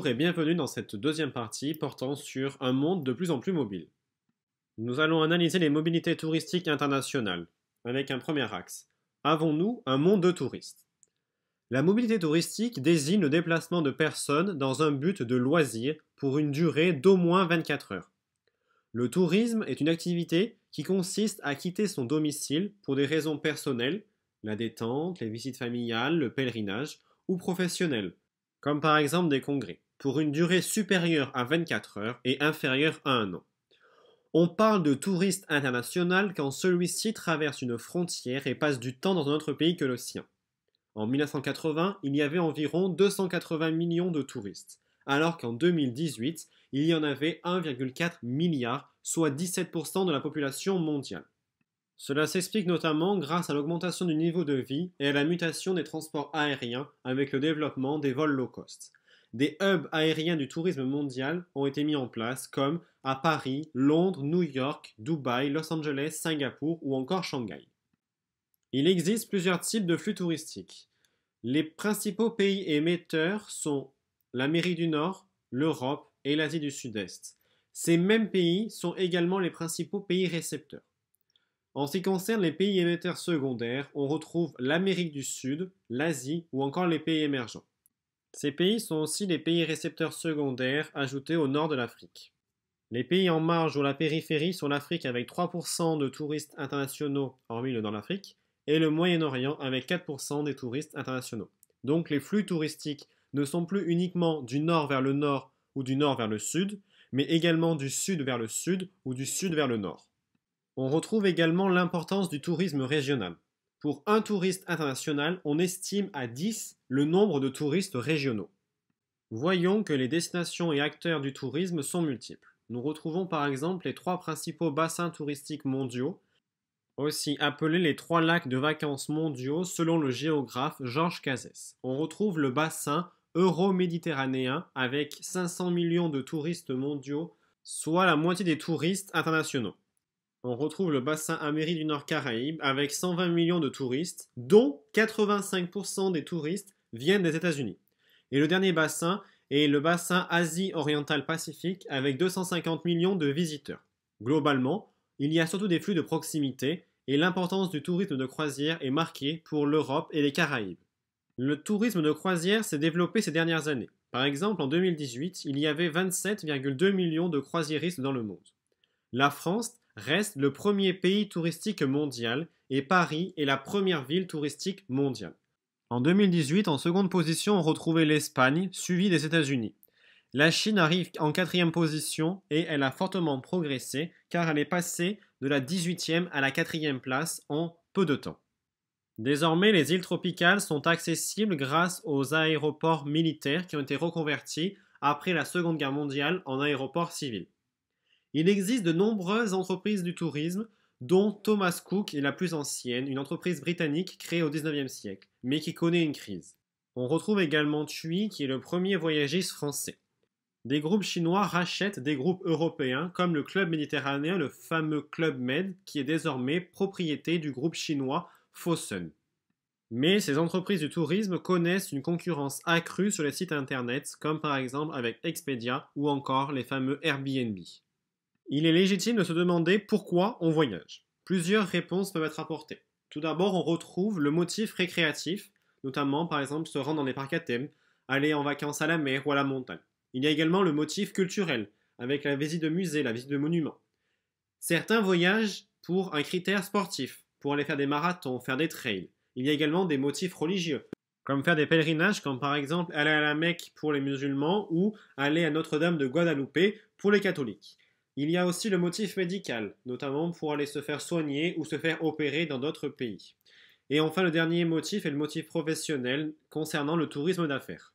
Bonjour et bienvenue dans cette deuxième partie portant sur un monde de plus en plus mobile. Nous allons analyser les mobilités touristiques internationales, avec un premier axe. Avons-nous un monde de touristes? La mobilité touristique désigne le déplacement de personnes dans un but de loisir pour une durée d'au moins 24 heures. Le tourisme est une activité qui consiste à quitter son domicile pour des raisons personnelles, la détente, les visites familiales, le pèlerinage, ou professionnelles, comme par exemple des congrès, pour une durée supérieure à 24 heures et inférieure à un an. On parle de touriste international quand celui-ci traverse une frontière et passe du temps dans un autre pays que le sien. En 1980, il y avait environ 280 millions de touristes, alors qu'en 2018, il y en avait 1,4 milliard, soit 17% de la population mondiale. Cela s'explique notamment grâce à l'augmentation du niveau de vie et à la mutation des transports aériens avec le développement des vols low cost. Des hubs aériens du tourisme mondial ont été mis en place comme à Paris, Londres, New York, Dubaï, Los Angeles, Singapour ou encore Shanghai. Il existe plusieurs types de flux touristiques. Les principaux pays émetteurs sont l'Amérique du Nord, l'Europe et l'Asie du Sud-Est. Ces mêmes pays sont également les principaux pays récepteurs. En ce qui concerne les pays émetteurs secondaires, on retrouve l'Amérique du Sud, l'Asie ou encore les pays émergents. Ces pays sont aussi les pays récepteurs secondaires ajoutés au nord de l'Afrique. Les pays en marge ou la périphérie sont l'Afrique avec 3% de touristes internationaux hormis le Nord-Afrique et le Moyen-Orient avec 4% des touristes internationaux. Donc les flux touristiques ne sont plus uniquement du nord vers le nord ou du nord vers le sud, mais également du sud vers le sud ou du sud vers le nord. On retrouve également l'importance du tourisme régional. Pour un touriste international, on estime à 10 le nombre de touristes régionaux. Voyons que les destinations et acteurs du tourisme sont multiples. Nous retrouvons par exemple les 3 principaux bassins touristiques mondiaux, aussi appelés les 3 lacs de vacances mondiaux selon le géographe Georges Cazès. On retrouve le bassin euro-méditerranéen avec 500 millions de touristes mondiaux, soit la moitié des touristes internationaux. On retrouve le bassin Amérique du Nord-Caraïbes avec 120 millions de touristes, dont 85% des touristes viennent des États-Unis. Et le dernier bassin est le bassin Asie orientale Pacifique avec 250 millions de visiteurs. Globalement, il y a surtout des flux de proximité et l'importance du tourisme de croisière est marquée pour l'Europe et les Caraïbes. Le tourisme de croisière s'est développé ces dernières années. Par exemple, en 2018, il y avait 27,2 millions de croisiéristes dans le monde. La France reste le premier pays touristique mondial et Paris est la première ville touristique mondiale. En 2018, en seconde position, on retrouvait l'Espagne, suivie des États-Unis. La Chine arrive en 4e position et elle a fortement progressé car elle est passée de la 18e à la 4e place en peu de temps. Désormais, les îles tropicales sont accessibles grâce aux aéroports militaires qui ont été reconvertis après la Seconde Guerre mondiale en aéroports civils. Il existe de nombreuses entreprises du tourisme, dont Thomas Cook est la plus ancienne, une entreprise britannique créée au XIXe siècle, mais qui connaît une crise. On retrouve également TUI, qui est le premier voyagiste français. Des groupes chinois rachètent des groupes européens, comme le Club méditerranéen, le fameux Club Med, qui est désormais propriété du groupe chinois Fosun. Mais ces entreprises du tourisme connaissent une concurrence accrue sur les sites internet, comme par exemple avec Expedia ou encore les fameux Airbnb. Il est légitime de se demander pourquoi on voyage. Plusieurs réponses peuvent être apportées. Tout d'abord, on retrouve le motif récréatif, notamment par exemple se rendre dans des parcs à thème, aller en vacances à la mer ou à la montagne. Il y a également le motif culturel, avec la visite de musées, la visite de monuments. Certains voyagent pour un critère sportif, pour aller faire des marathons, faire des trails. Il y a également des motifs religieux, comme faire des pèlerinages, comme par exemple aller à la Mecque pour les musulmans ou aller à Notre-Dame de Guadalupe pour les catholiques. Il y a aussi le motif médical, notamment pour aller se faire soigner ou se faire opérer dans d'autres pays. Et enfin, le dernier motif est le motif professionnel concernant le tourisme d'affaires.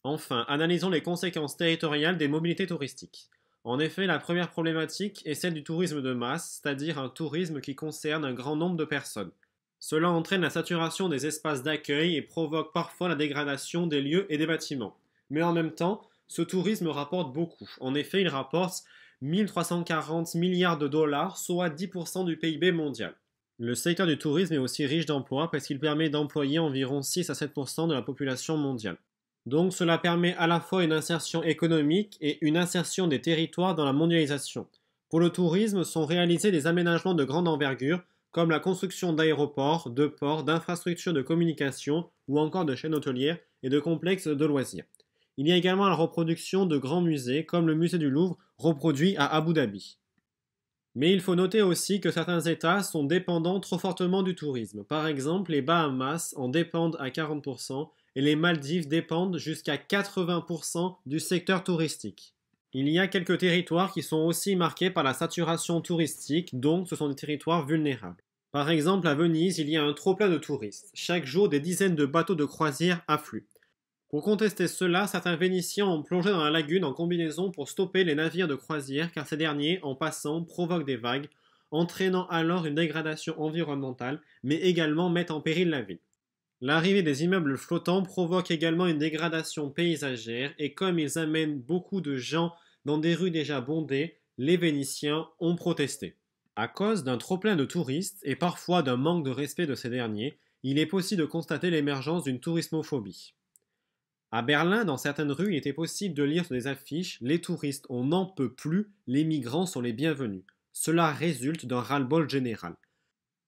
Enfin, analysons les conséquences territoriales des mobilités touristiques. En effet, la première problématique est celle du tourisme de masse, c'est-à-dire un tourisme qui concerne un grand nombre de personnes. Cela entraîne la saturation des espaces d'accueil et provoque parfois la dégradation des lieux et des bâtiments. Mais en même temps, ce tourisme rapporte beaucoup. En effet, il rapporte 1340 milliards de dollars, soit 10% du PIB mondial. Le secteur du tourisme est aussi riche d'emplois parce qu'il permet d'employer environ 6 à 7% de la population mondiale. Donc cela permet à la fois une insertion économique et une insertion des territoires dans la mondialisation. Pour le tourisme sont réalisés des aménagements de grande envergure comme la construction d'aéroports, de ports, d'infrastructures de communication ou encore de chaînes hôtelières et de complexes de loisirs. Il y a également la reproduction de grands musées comme le musée du Louvre reproduit à Abu Dhabi. Mais il faut noter aussi que certains États sont dépendants trop fortement du tourisme. Par exemple, les Bahamas en dépendent à 40% et les Maldives dépendent jusqu'à 80% du secteur touristique. Il y a quelques territoires qui sont aussi marqués par la saturation touristique, donc ce sont des territoires vulnérables. Par exemple, à Venise, il y a un trop-plein de touristes. Chaque jour, des dizaines de bateaux de croisière affluent. Pour contester cela, certains Vénitiens ont plongé dans la lagune en combinaison pour stopper les navires de croisière car ces derniers, en passant, provoquent des vagues, entraînant alors une dégradation environnementale, mais également mettent en péril la ville. L'arrivée des immeubles flottants provoque également une dégradation paysagère et comme ils amènent beaucoup de gens dans des rues déjà bondées, les Vénitiens ont protesté. À cause d'un trop-plein de touristes et parfois d'un manque de respect de ces derniers, il est possible de constater l'émergence d'une tourismophobie. À Berlin, dans certaines rues, il était possible de lire sur des affiches « Les touristes, on n'en peut plus, les migrants sont les bienvenus ». Cela résulte d'un ras-le-bol général.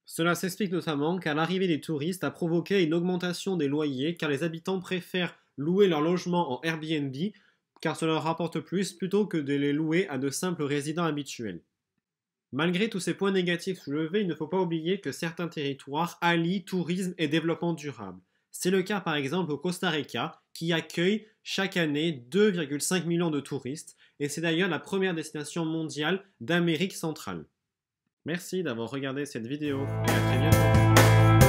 Cela s'explique notamment car l'arrivée des touristes a provoqué une augmentation des loyers car les habitants préfèrent louer leur logement en Airbnb car cela leur rapporte plus plutôt que de les louer à de simples résidents habituels. Malgré tous ces points négatifs soulevés, il ne faut pas oublier que certains territoires allient tourisme et développement durable. C'est le cas par exemple au Costa Rica, qui accueille chaque année 2,5 millions de touristes, et c'est d'ailleurs la première destination mondiale d'Amérique centrale. Merci d'avoir regardé cette vidéo, et à très bientôt.